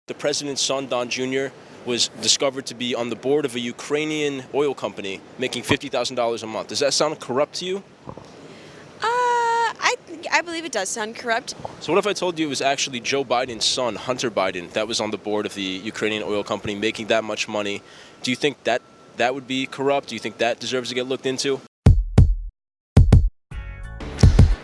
The president's son, Don Jr., was discovered to be on the board of a Ukrainian oil company making $50,000 a month. Does that sound corrupt to you? I believe it does sound corrupt. So what if I told you it was actually Joe Biden's son, Hunter Biden, that was on the board of the Ukrainian oil company making that much money? Do you think that would be corrupt? Do you think that deserves to get looked into?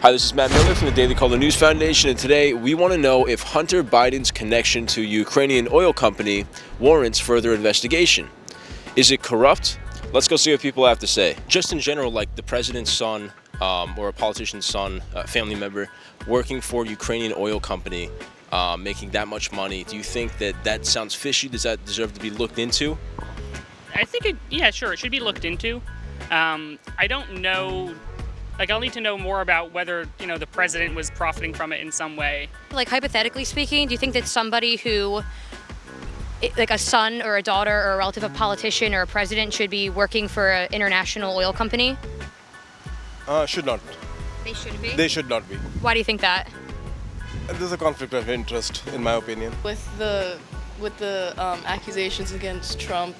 Hi, this is Matt Miller from the Daily Caller News Foundation, and today we want to know if Hunter Biden's connection to Ukrainian oil company warrants further investigation. Is it corrupt? Let's go see what people have to say. Just in general, like the president's son or a politician's son, family member, working for a Ukrainian oil company, making that much money, do you think that sounds fishy? Does that deserve to be looked into? I think it should be looked into. I don't know. I'll need to know more about whether, the president was profiting from it in some way. Like, hypothetically speaking, do you think that somebody who, like a son or a daughter or a relative of a politician or a president, should be working for an international oil company? Should not. They shouldn't be? They should not be. Why do you think that? There's a conflict of interest, in my opinion. With the accusations against Trump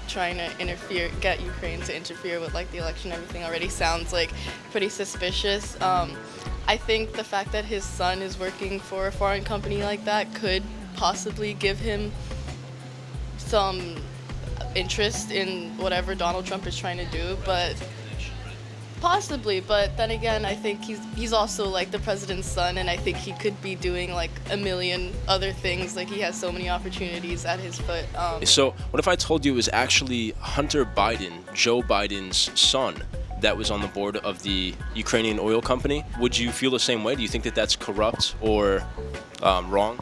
trying to get Ukraine to interfere with the election, everything already sounds pretty suspicious. I think the fact that his son is working for a foreign company like that could possibly give him some interest in whatever Donald Trump is trying to do, but possibly. But then again, I think he's also the president's son, and I think he could be doing a million other things. He has so many opportunities at his foot. So what if I told you it was actually Hunter Biden, Joe Biden's son, that was on the board of the Ukrainian oil company? Would you feel the same way? Do you think that that's corrupt or wrong?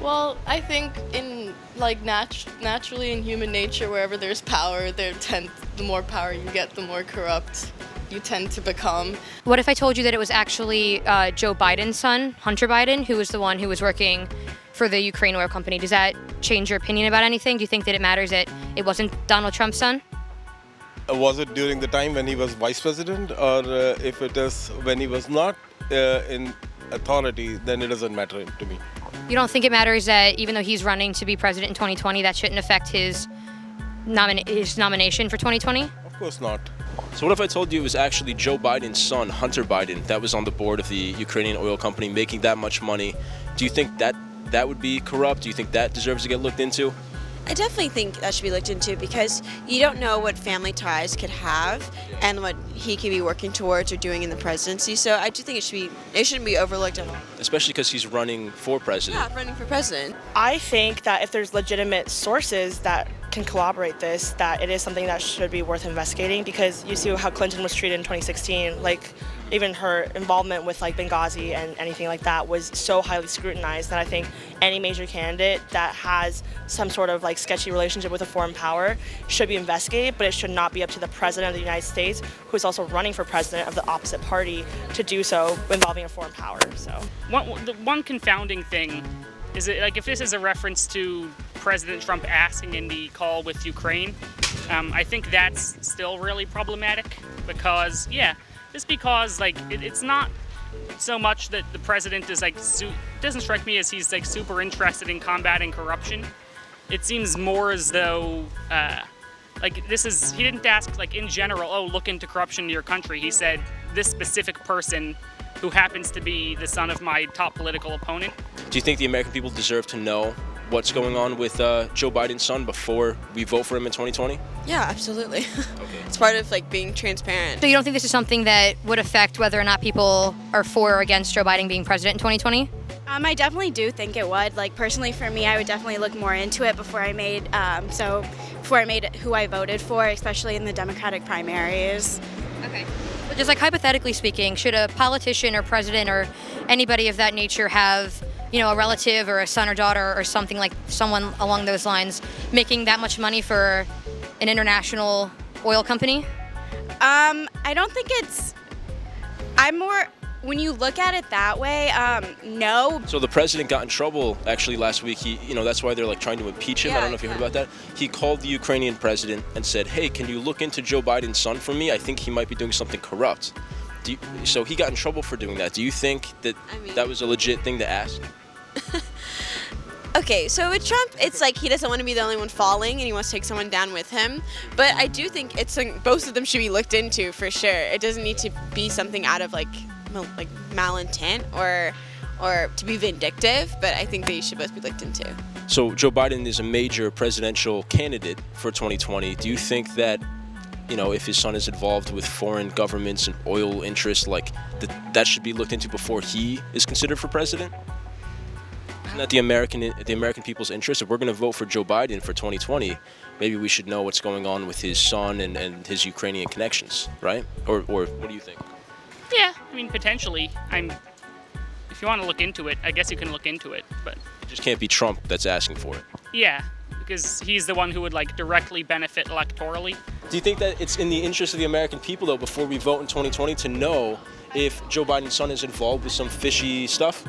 Well, I think in naturally in human nature, wherever there's power, the more power you get, the more corrupt you tend to become. What if I told you that it was actually Joe Biden's son, Hunter Biden, who was the one who was working for the Ukraine oil company? Does that change your opinion about anything? Do you think that it matters that it wasn't Donald Trump's son? Was it during the time when he was vice president, or if it is when he was not in authority, then it doesn't matter to me. You don't think it matters that even though he's running to be president in 2020, that shouldn't affect his nomination for 2020? Of course not. So what if I told you it was actually Joe Biden's son, Hunter Biden, that was on the board of the Ukrainian oil company making that much money? Do you think that would be corrupt? Do you think that deserves to get looked into? I definitely think that should be looked into because you don't know what family ties could have and what he could be working towards or doing in the presidency. So I do think it shouldn't be overlooked at all. Especially because he's running for president. Yeah, running for president. I think that if there's legitimate sources that can corroborate this, that it is something that should be worth investigating, because you see how Clinton was treated in 2016. Even her involvement with Benghazi and anything like that was so highly scrutinized that I think any major candidate that has some sort of sketchy relationship with a foreign power should be investigated, but it should not be up to the president of the United States, who is also running for president of the opposite party, to do so involving a foreign power. So one confounding thing is that, if this is a reference to President Trump asking in the call with Ukraine, I think that's still really problematic because it's not so much that the president is doesn't strike me as he's super interested in combating corruption. It seems more as though he didn't ask in general, oh, look into corruption in your country. He said this specific person who happens to be the son of my top political opponent. Do you think the American people deserve to know what's going on with Joe Biden's son before we vote for him in 2020? Yeah, absolutely. Okay. It's part of being transparent. So you don't think this is something that would affect whether or not people are for or against Joe Biden being president in 2020? I definitely do think it would. Personally for me, I would definitely look more into it before I made who I voted for, especially in the Democratic primaries. Okay. But just hypothetically speaking, should a politician or president or anybody of that nature have, a relative or a son or daughter or someone along those lines making that much money for an international oil company? I don't think when you look at it that way, no. So the president got in trouble actually last week. That's why they're trying to impeach him. I don't know if you heard about that. He called the Ukrainian president and said, "Hey, can you look into Joe Biden's son for me? I think he might be doing something corrupt." So he got in trouble for doing that. Do you think that that was a legit thing to ask? Okay, so with Trump, it's like he doesn't want to be the only one falling, and he wants to take someone down with him. But I do think it's like both of them should be looked into for sure. It doesn't need to be something out of like malintent or to be vindictive. But I think they should both be looked into. So Joe Biden is a major presidential candidate for 2020. Do you think that, you know, if his son is involved with foreign governments and oil interests, like that should be looked into before he is considered for president? Isn't that the American people's interest? If we're going to vote for Joe Biden for 2020, maybe we should know what's going on with his son and his Ukrainian connections, right? Or what do you think? Yeah, I mean, potentially. If you want to look into it, I guess you can look into it, but It just can't be Trump that's asking for it. yeah, because he's the one who would like directly benefit electorally. Do you think that it's in the interest of the American people, though, before we vote in 2020, to know if Joe Biden's son is involved with some fishy stuff?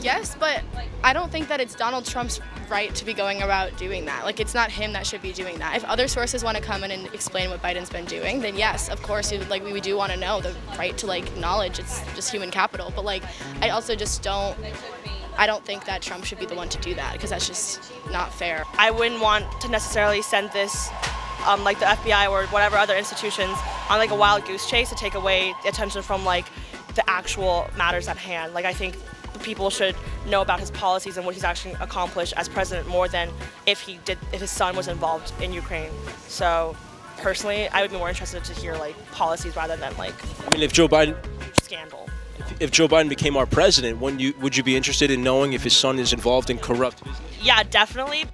Yes, but I don't think that it's Donald Trump's right to be going about doing that. Like, it's not him that should be doing that. If other sources want to come in and explain what Biden's been doing, then yes, of course, we do want to know the right to like knowledge. It's just human capital. But like, I also just don't. I don't think that Trump should be the one to do that because that's just not fair. I wouldn't want to necessarily send this, like the FBI or whatever other institutions, on like a wild goose chase to take away the attention from like the actual matters at hand. Like I think people should know about his policies and what he's actually accomplished as president more than if his son was involved in Ukraine. So personally, I would be more interested to hear like policies rather than like I mean, if Joe Biden scandal. if Joe Biden became our president, would you be interested in knowing if his son is involved in corrupt business? Yeah, definitely.